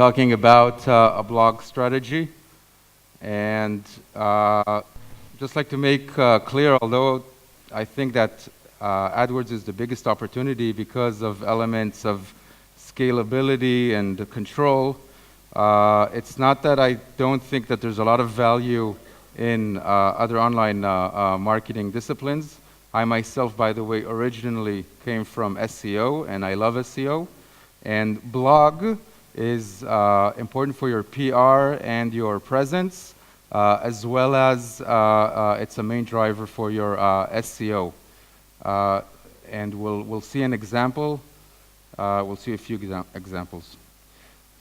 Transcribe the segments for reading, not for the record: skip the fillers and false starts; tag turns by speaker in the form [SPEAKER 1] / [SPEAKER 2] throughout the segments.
[SPEAKER 1] talking about a blog strategy, and just like to make clear, although I think that AdWords is the biggest opportunity because of elements of scalability and control, it's not that I don't think that there's a lot of value in other online marketing disciplines. I myself, by the way, originally came from SEO, and I love SEO. And blog is important for your PR and your presence, as well as it's a main driver for your SEO. And we'll see an example. We'll see a few examples.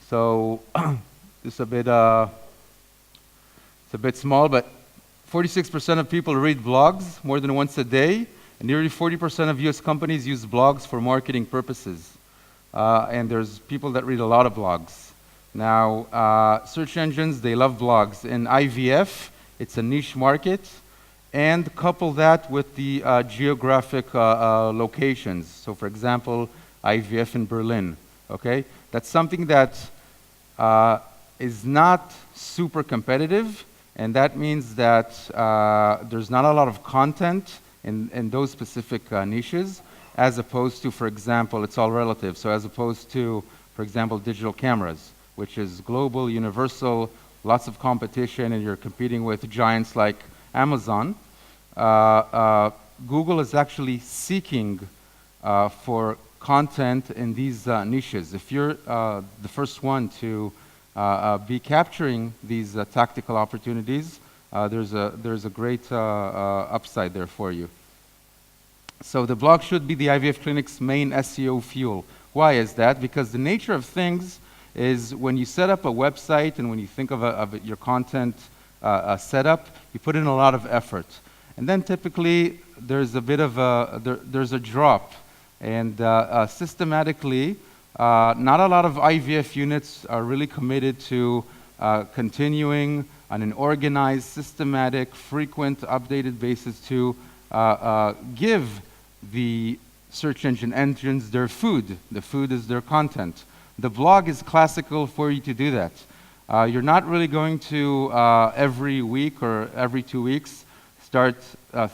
[SPEAKER 1] So it's a bit small, but 46% of people read blogs more than once a day, and nearly 40% of US companies use blogs for marketing purposes. And there's people that read a lot of blogs. Now, search engines, they love blogs. In IVF, it's a niche market, and couple that with the geographic locations. So for example, IVF in Berlin, okay? That's something that is not super competitive, and that means that there's not a lot of content in those specific niches, as opposed to, for example, it's all relative, so as opposed to, for example, digital cameras, which is global, universal, lots of competition, and you're competing with giants like Amazon. Google is actually seeking for content in these niches. If you're the first one to be capturing these tactical opportunities, there's a great upside there for you. So the blog should be the IVF clinic's main SEO fuel. Why is that? Because the nature of things is when you set up a website and when you think of your content setup, you put in a lot of effort. And then typically there's a bit of there's a drop. And systematically, not a lot of IVF units are really committed to continuing on an organized, systematic, frequent, updated basis to give the search engines their food. The food is their content. The blog is classical for you to do that. You're not really going to every week or every 2 weeks start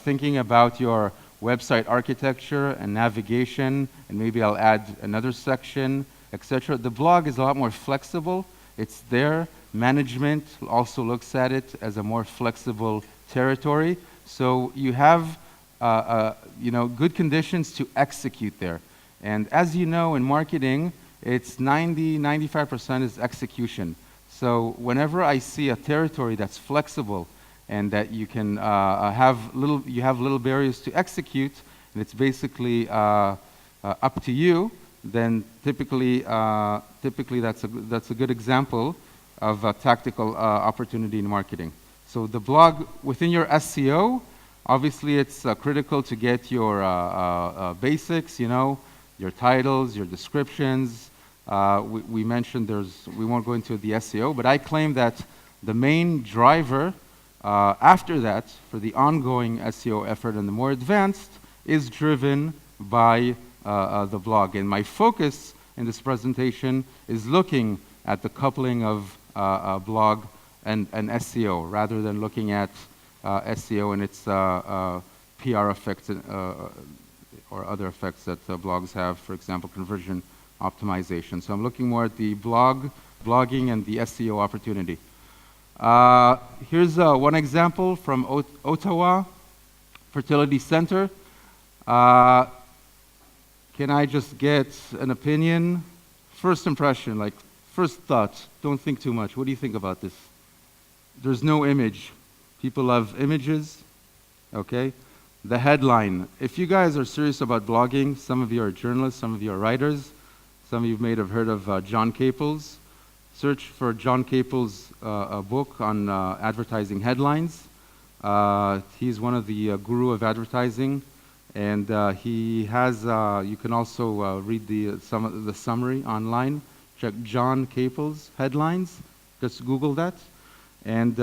[SPEAKER 1] thinking about your website architecture and navigation, and maybe I'll add another section, etc. The blog is a lot more flexible. It's there. Management also looks at it as a more flexible territory. So you have good conditions to execute there. And as you know, in marketing, it's 95% is execution. So whenever I see a territory that's flexible and that you can have little barriers to execute, and it's basically up to you, then typically that's a good example of a tactical opportunity in marketing. So the blog within your SEO, obviously it's critical to get your basics, your titles, your descriptions. We mentioned we won't go into the SEO, but I claim that the main driver after that, for the ongoing SEO effort and the more advanced, is driven by the blog. And my focus in this presentation is looking at the coupling of blog and SEO, rather than looking at SEO and its PR effects or other effects that blogs have, for example, conversion optimization. So I'm looking more at the blogging and the SEO opportunity. Here's one example from Ottawa Fertility Center. Can I just get an opinion? First impression, like first thought, don't think too much. What do you think about this? There's no image. People love images, okay? The headline. If you guys are serious about blogging, some of you are journalists, some of you are writers, some of you may have heard of John Caples. Search for John Caples' book on advertising headlines. He's one of the guru of advertising, and he has. You can also read the summary online. Check John Caples headlines. Just Google that, and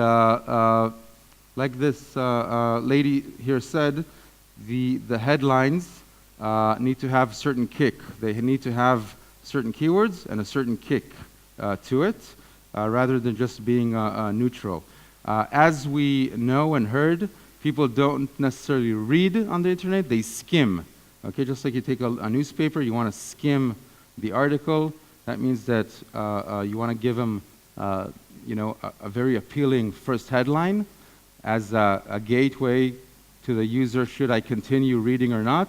[SPEAKER 1] like this lady here said, the headlines need to have certain kick. They need to have certain keywords and a certain kick. to it, rather than just being neutral. As we know and heard, people don't necessarily read on the internet, they skim. Okay, just like you take a newspaper, you want to skim the article. That means that you want to give them, a very appealing first headline as a gateway to the user, should I continue reading or not.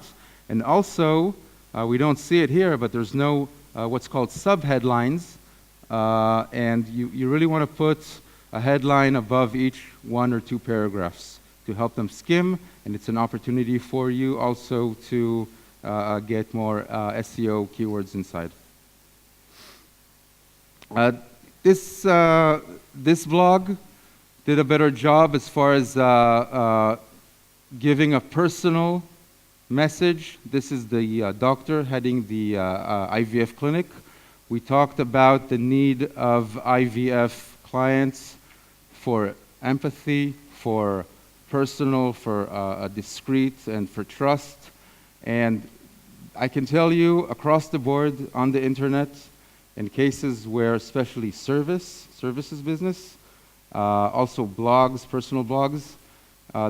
[SPEAKER 1] And also, we don't see it here, but there's no what's called subheadlines, and you really want to put a headline above each one or two paragraphs to help them skim, and it's an opportunity for you also to get more SEO keywords inside. This blog did a better job as far as giving a personal message. This is the doctor heading the IVF clinic. We talked about the need of IVF clients for empathy, for personal, for discreet, and for trust. And I can tell you across the board on the internet, in cases where especially services business, also blogs, personal blogs,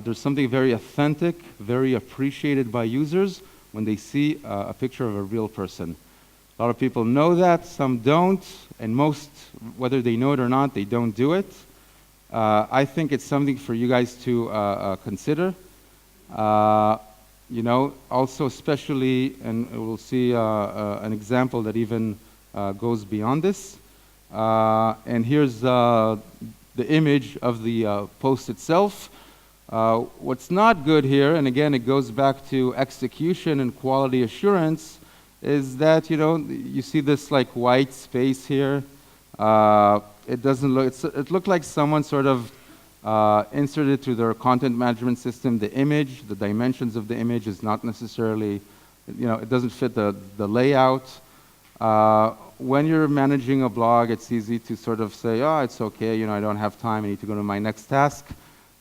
[SPEAKER 1] there's something very authentic, very appreciated by users when they see a picture of a real person. A lot of people know that, some don't, and most, whether they know it or not, they don't do it. I think it's something for you guys to consider. Also especially, and we'll see an example that even goes beyond this. And here's the image of the post itself. What's not good here, and again it goes back to execution and quality assurance, is that you see this like white space here. It doesn't look. It looked like someone sort of inserted to their content management system the image. The dimensions of the image is not necessarily, it doesn't fit the layout. When you're managing a blog, it's easy to sort of say, oh, it's okay, I don't have time, I need to go to my next task.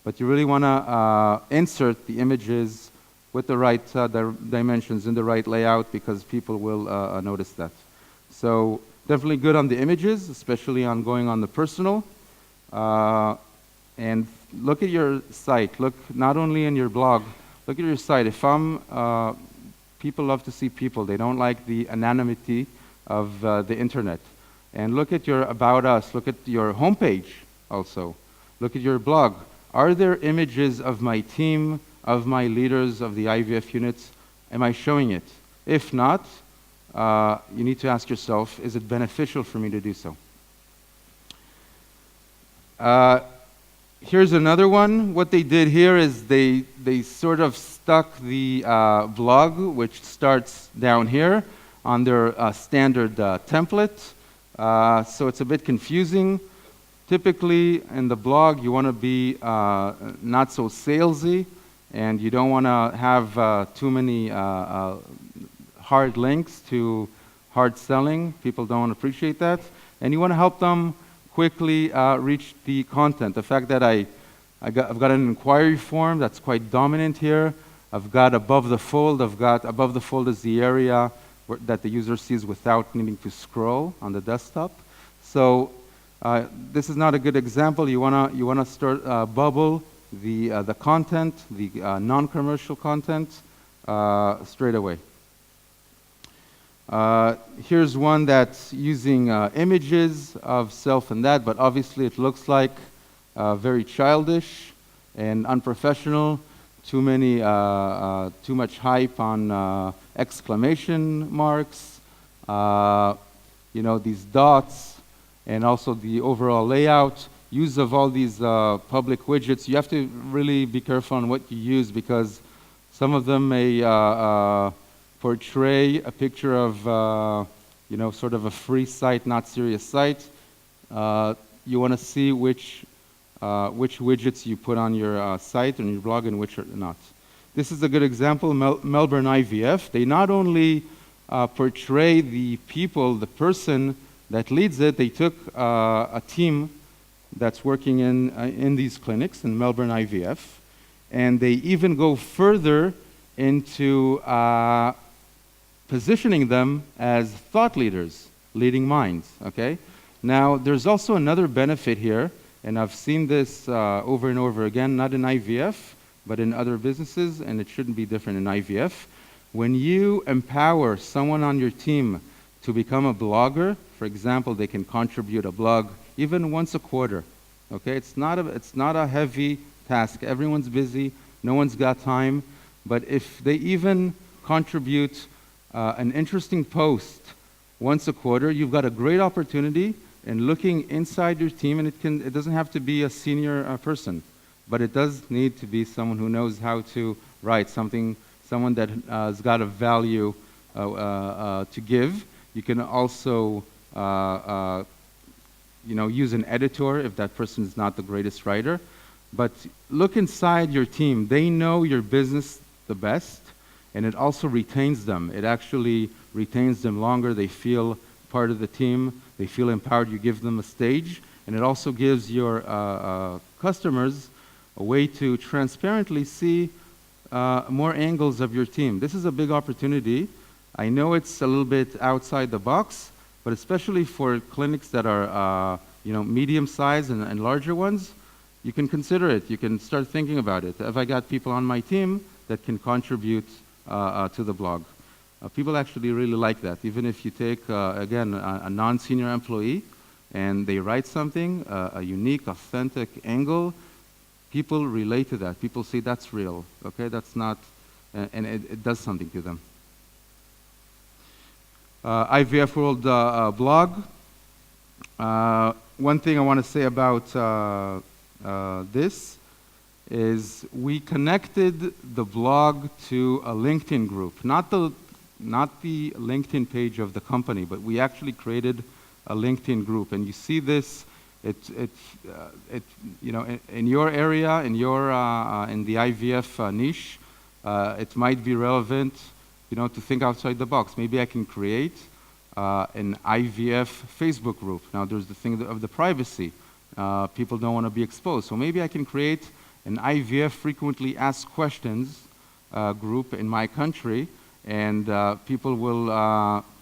[SPEAKER 1] But you really want to insert the images with the right dimensions in the right layout, because people will notice that. So definitely good on the images, especially on going on the personal. And look at your site. Look not only in your blog, look at your site. If people love to see people. They don't like the anonymity of the internet. And look at your About Us. Look at your homepage also. Look at your blog. Are there images of my team, of my leaders, of the IVF units? Am I showing it? If not, you need to ask yourself, is it beneficial for me to do so? Here's another one. What they did here is they sort of stuck the blog, which starts down here, on their standard template. So it's a bit confusing. Typically, in the blog, you want to be not so salesy, and you don't want to have too many hard links to hard selling. People don't appreciate that. And you want to help them quickly reach the content. The fact that I've got an inquiry form that's quite dominant here. I've got above the fold. Above the fold is the area that the user sees without needing to scroll on the desktop. So this is not a good example. You wanna start bubble the content, the non-commercial content straight away. Here's one that's using images of self and that, but obviously it looks like very childish and unprofessional. Too much hype on exclamation marks, these dots, and also the overall layout. Use of all these public widgets. You have to really be careful on what you use, because some of them may portray a picture of, sort of a free site, not serious site. You want to see which widgets you put on your site and your blog and which are not. This is a good example, Melbourne IVF. They not only portray the people, the person that leads it, they took a team that's working in these clinics in Melbourne IVF, and they even go further into positioning them as thought leaders, leading minds, okay? Now, there's also another benefit here, and I've seen this over and over again, not in IVF, but in other businesses, and it shouldn't be different in IVF. When you empower someone on your team to become a blogger, for example, they can contribute a blog even once a quarter. Okay, it's not a heavy task. Everyone's busy, no one's got time, but if they even contribute an interesting post once a quarter, you've got a great opportunity in looking inside your team, and it doesn't have to be a senior person, but it does need to be someone who knows how to write something, someone that has got a value to give. You can also use an editor if that person is not the greatest writer. But look inside your team. They know your business the best, and it also retains them. It actually retains them longer. They feel part of the team. They feel empowered. You give them a stage, and it also gives your customers a way to transparently see more angles of your team. This is a big opportunity. I know it's a little bit outside the box, but especially for clinics that are medium-sized and larger ones, you can consider it. You can start thinking about it. Have I got people on my team that can contribute to the blog? People actually really like that. Even if you take, again, a non-senior employee and they write something, a unique, authentic angle, people relate to that. People say that's real, okay? That's not, and it does something to them. IVF World blog. One thing I want to say about this is we connected the blog to a LinkedIn group, not the LinkedIn page of the company, but we actually created a LinkedIn group. And you see this, in your area, in the IVF niche, it might be relevant, to think outside the box. Maybe I can create an IVF Facebook group. Now there's the thing of the privacy. People don't want to be exposed. So maybe I can create an IVF frequently asked questions group in my country, and people will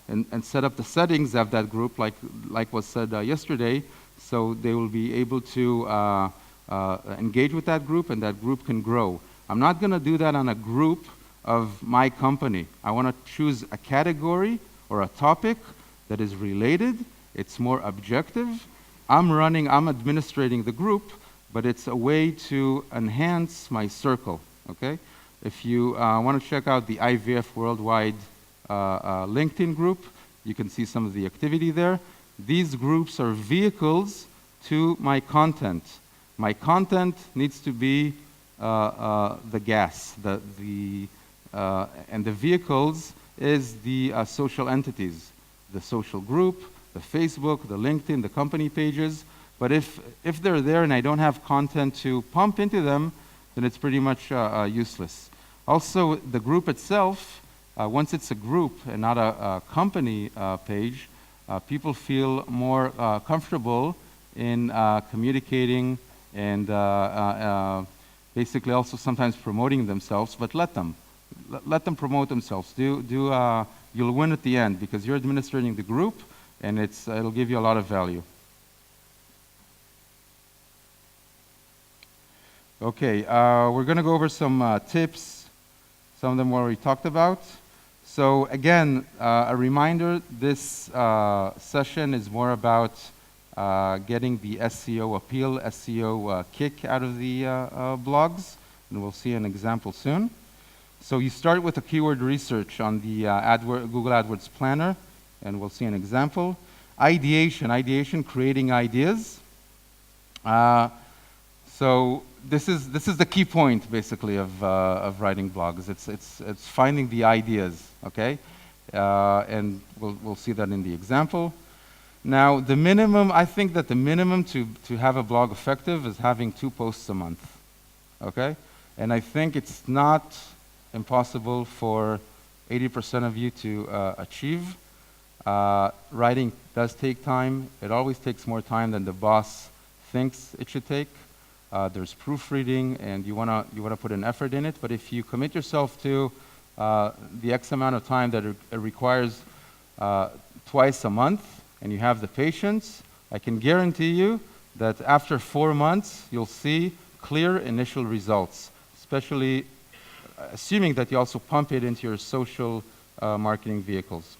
[SPEAKER 1] and set up the settings of that group like was said yesterday, so they will be able to engage with that group, and that group can grow. I'm not going to do that on a group of my company. I want to choose a category or a topic that is related. It's more objective. I'm administrating the group, but it's a way to enhance my circle, okay? If you want to check out the IVF Worldwide LinkedIn group, you can see some of the activity there. These groups are vehicles to my content. My content needs to be the gas, and the vehicles is the social entities, the social group, the Facebook, the LinkedIn, the company pages. But if they're there and I don't have content to pump into them, then it's pretty much useless. Also, the group itself, once it's a group and not a company page, people feel more comfortable in communicating and basically also sometimes promoting themselves, but let them promote themselves. You'll win at the end because you're administrating the group, and it'll give you a lot of value. Okay, we're going to go over some tips. Some of them we already talked about. So again, a reminder, this session is more about getting the SEO appeal, SEO kick out of the blogs, and we'll see an example soon. So you start with a keyword research on the Google AdWords Planner, and we'll see an example. Ideation, creating ideas. So this is the key point, basically, of writing blogs. It's finding the ideas, okay? And we'll see that in the example. Now, I think that the minimum to have a blog effective is having 2 posts a month, okay? And I think it's not impossible for 80% of you to achieve. Writing does take time. It always takes more time than the boss thinks it should take. There's proofreading, and you wanna put an effort in it. But if you commit yourself to the X amount of time that it requires twice a month, and you have the patience, I can guarantee you that after 4 months, you'll see clear initial results, especially assuming that you also pump it into your social marketing vehicles.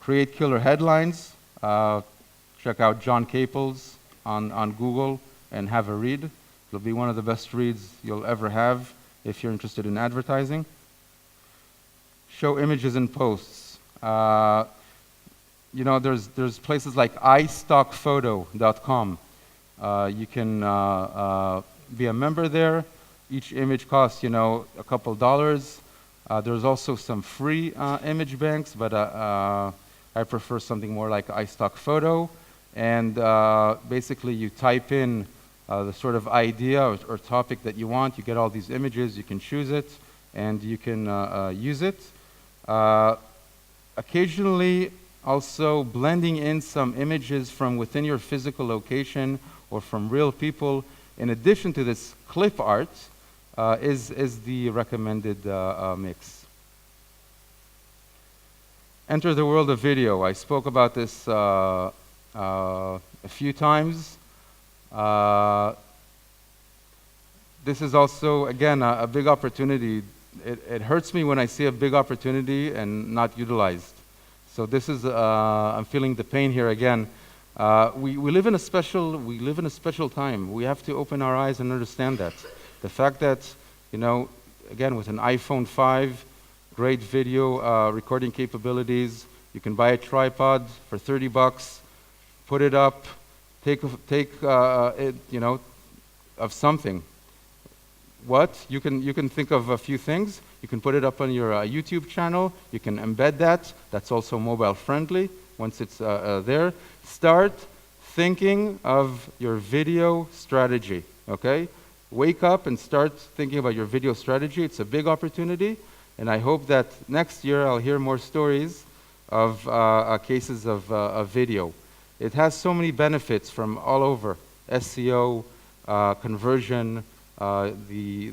[SPEAKER 1] Create killer headlines. Check out John Caples on Google and have a read. It'll be one of the best reads you'll ever have if you're interested in advertising. Show images in posts. You know, there's places like istockphoto.com. You can be a member there. Each image costs, you know, a couple dollars. There's also some free image banks, but I prefer something more like iStockPhoto. And basically, you type in the sort of idea or topic that you want. You get all these images. You can choose it, and you can use it. Occasionally, also blending in some images from within your physical location or from real people, in addition to this clip art, is the recommended mix. Enter the world of video. I spoke about this a few times. This is also, again, a big opportunity. It hurts me when I see a big opportunity and not utilized. So this is, I'm feeling the pain here again. We live in a special time. We have to open our eyes and understand that. The fact that, you know, again, with an iPhone 5, great video recording capabilities, you can buy a tripod for 30 bucks, put it up, take it, you know, of something. What? You can think of a few things. You can put it up on your YouTube channel. You can embed that. That's also mobile friendly once it's there. Start thinking of your video strategy, okay? Wake up and start thinking about your video strategy. It's a big opportunity, and I hope that next year I'll hear more stories of cases of video. It has so many benefits from all over: SEO, conversion, the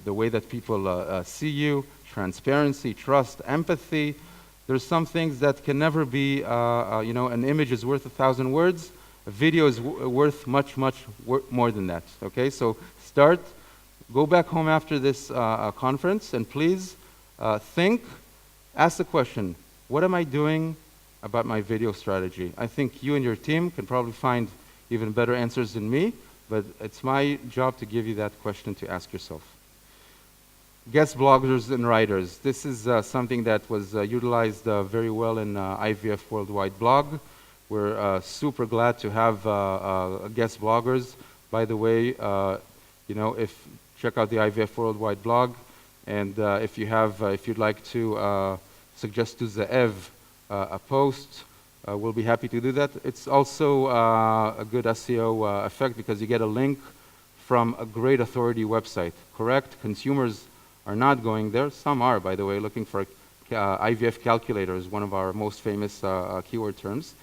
[SPEAKER 1] way that people see you, transparency, trust, empathy. There's some things that can never be, you know, an image is worth 1,000 words. A video is worth much more than that, okay? So start, go back home after this conference, and please think, ask the question, what am I doing about my video strategy? I think you and your team can probably find even better answers than me, but it's my job to give you that question to ask yourself. Guest bloggers and writers. This is something that was utilized very well in IVF Worldwide blog. We're super glad to have guest bloggers. By the way, you know, check out the IVF Worldwide blog, and if you'd like to suggest to Ze'ev a post, we'll be happy to do that. It's also a good SEO effect because you get a link from a great authority website, correct? Consumers are not going there. Some are, by the way, looking for IVF calculator is one of our most famous keyword terms.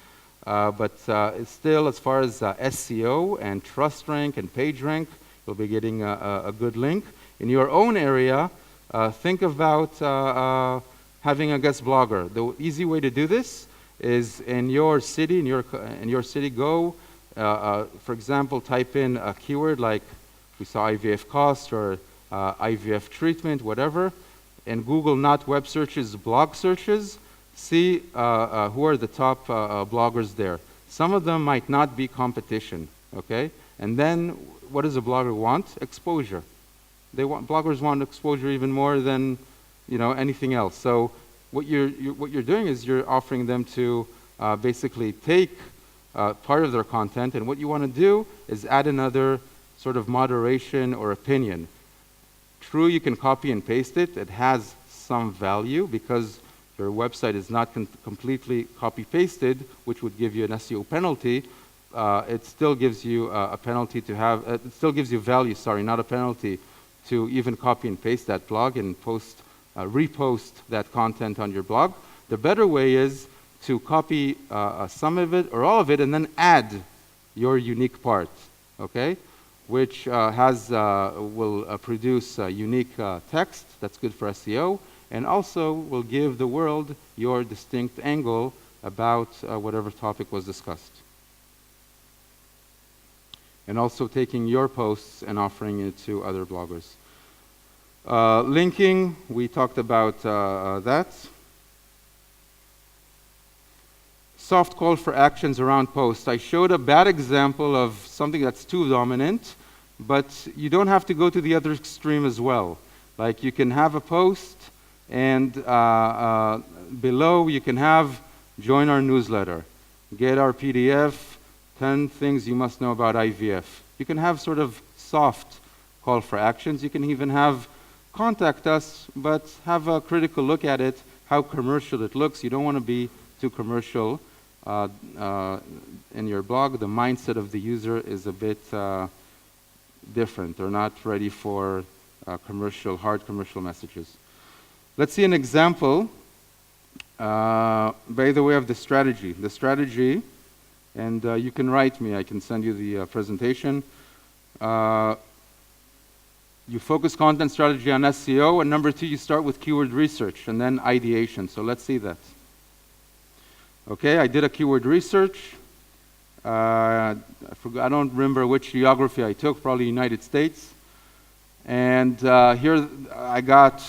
[SPEAKER 1] But it's still, as far as SEO and trust rank and page rank, you'll be getting a good link. In your own area, think about having a guest blogger. The easy way to do this is in your city, go, for example, type in a keyword like we saw IVF cost or IVF treatment, whatever, and Google, not web searches, blog searches, see who are the top bloggers there. Some of them might not be competition, okay? And then what does a blogger want? Exposure. Bloggers want exposure even more than, you know, anything else. So what you're doing is you're offering them to basically take part of their content, and what you want to do is add another sort of moderation or opinion. True, you can copy and paste it. It has some value because your website is not completely copy-pasted, which would give you an SEO penalty. It still gives you a penalty to have, it still gives you value, sorry, not a penalty, to even copy and paste that blog and repost that content on your blog. The better way is to copy some of it or all of it and then add your unique part, okay? Which will produce unique text that's good for SEO, and also will give the world your distinct angle about whatever topic was discussed. and also taking your posts and offering it to other bloggers. Linking, we talked about that. Soft call for actions around posts. I showed a bad example of something that's too dominant, but you don't have to go to the other extreme as well. Like you can have a post, and below you can have join our newsletter, get our PDF, 10 things you must know about IVF. You can have sort of soft call for actions. You can even have contact us, but have a critical look at it, how commercial it looks. You don't want to be too commercial in your blog. The mindset of the user is a bit different. They're not ready for hard commercial messages. Let's see an example, by the way, of the strategy. The strategy, and you can write me, I can send you the presentation. You focus content strategy on SEO, and number 2, you start with keyword research and then ideation. So let's see that. Okay, I did a keyword research. I don't remember which geography I took, probably United States. And here I got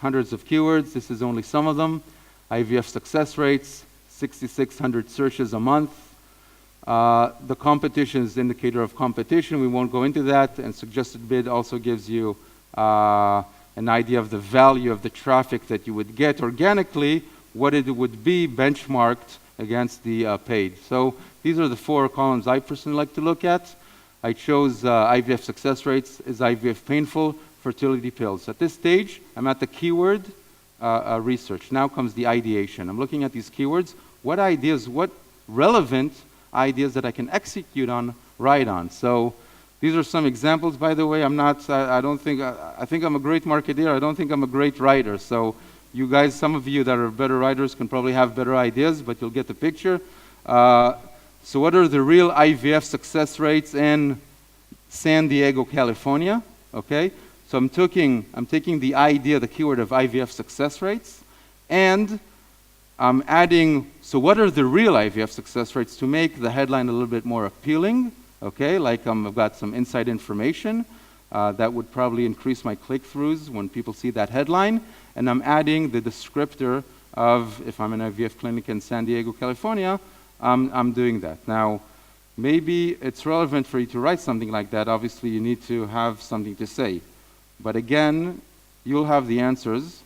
[SPEAKER 1] hundreds of keywords. This is only some of them. IVF success rates, 6,600 searches a month. The competition is the indicator of competition. We won't go into that. And suggested bid also gives you an idea of the value of the traffic that you would get organically, what it would be benchmarked against the paid. So these are the 4 columns I personally like to look at. I chose IVF success rates. Is IVF painful? Fertility pills. At this stage, I'm at the keyword research. Now comes the ideation. I'm looking at these keywords. What ideas, what relevant ideas that I can execute on, write on. So these are some examples, by the way. I think I'm a great marketer. I don't think I'm a great writer. So you guys, some of you that are better writers can probably have better ideas, but you'll get the picture. So what are the real IVF success rates in San Diego, California? Okay, so I'm taking the idea, the keyword of IVF success rates, and I'm adding, so what are the real IVF success rates to make the headline a little bit more appealing? Okay, like I've got some inside information that would probably increase my click-throughs when people see that headline, and I'm adding the descriptor of, if I'm an IVF clinic in San Diego, California, I'm doing that. Now, maybe it's relevant for you to write something like that. Obviously, you need to have something to say. But again, you'll have the answers.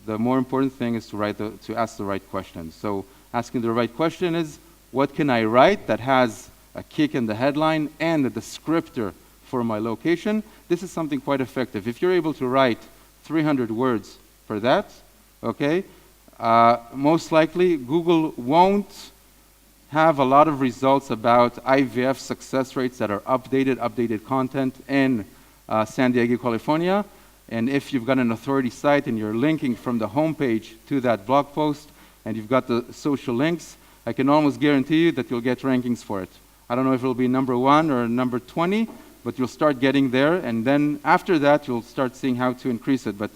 [SPEAKER 1] The more important thing is to ask the right questions. So asking the right question is, what can I write that has a kick in the headline and a descriptor for my location? This is something quite effective. If you're able to write 300 words for that, okay, most likely Google won't have a lot of results about IVF success rates that are updated content in San Diego, California. And if you've got an authority site and you're linking from the homepage to that blog post and you've got the social links, I can almost guarantee you that you'll get rankings for it. I don't know if it'll be number 1 or number 20, but you'll start getting there, and then after that you'll start seeing how to increase it. But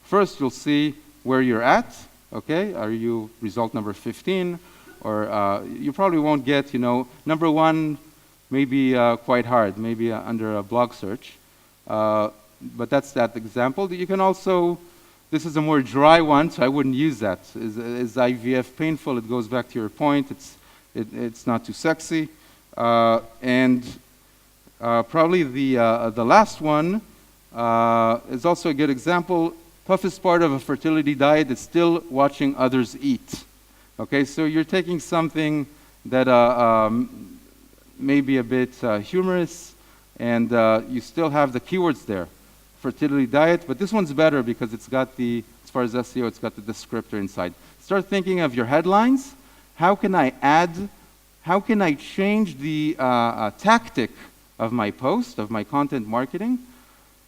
[SPEAKER 1] first you'll see where you're at, okay? Are you result number 15? Or you probably won't get, number 1 may be quite hard, maybe under a blog search. But that's that example. You can also, this is a more dry one, so I wouldn't use that. Is IVF painful? It goes back to your point. It's not too sexy. And probably the last one is also a good example. Toughest part of a fertility diet is still watching others eat. Okay, so you're taking something that may be a bit humorous, and you still have the keywords there. Fertility diet, but this one's better because it's got as far as SEO, it's got the descriptor inside. Start thinking of your headlines. How can I change the tactic of my post, of my content marketing,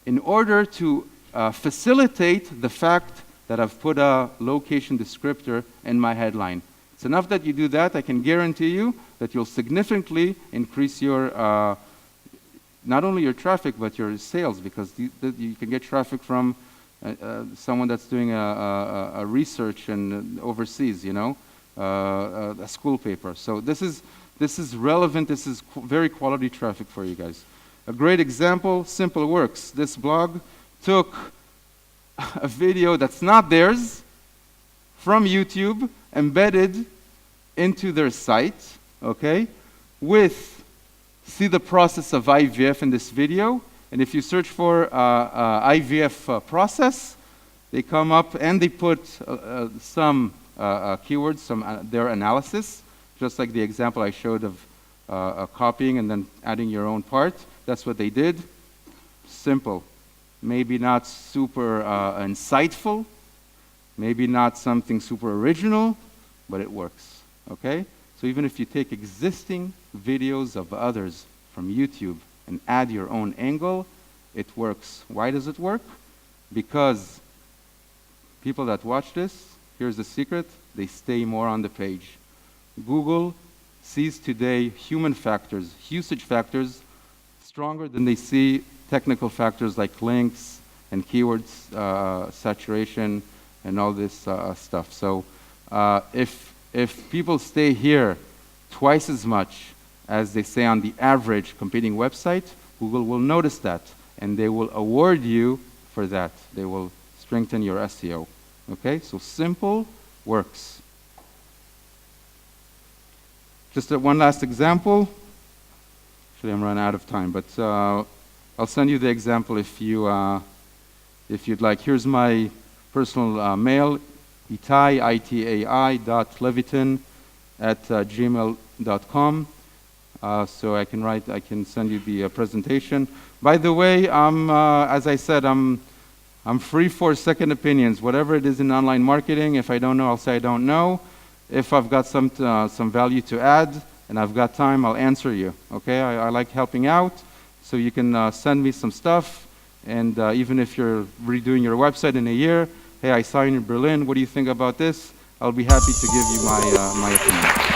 [SPEAKER 1] in order to facilitate the fact that I've put a location descriptor in my headline. It's enough that you do that. I can guarantee you that you'll significantly increase your not only your traffic, but your sales, because you can get traffic from someone that's doing a research and overseas, a school paper. So this is relevant. This is very quality traffic for you guys. A great example, Simple Works. This blog took a video that's not theirs from YouTube, embedded into their site, okay, see the process of IVF in this video, and if you search for IVF process, they come up and they put some keywords, their analysis, just like the example I showed of copying and then adding your own part. That's what they did. Simple. Maybe not super insightful, maybe not something super original, but it works, okay? So even if you take existing videos of others from YouTube and add your own angle, it works. Why does it work? Because people that watch this, here's the secret, they stay more on the page. Google sees today human factors, usage factors, stronger than they see technical factors like links and keywords, saturation, and all this stuff. So if people stay here twice as much as they say on the average competing website, Google will notice that, and they will award you for that. They will strengthen your SEO. Okay, so simple works. Just one last example. Actually, I'm running out of time, but I'll send you the example if you'd like. Here's my personal mail, Itai, itai.levitan@gmail.com. So I can send you the presentation. By the way, as I said, I'm free for second opinions. Whatever it is in online marketing, if I don't know, I'll say I don't know. If I've got some value to add and I've got time, I'll answer you. Okay, I like helping out, so you can send me some stuff. And even if you're redoing your website in a year, hey, I saw you in Berlin. What do you think about this? I'll be happy to give you my opinion.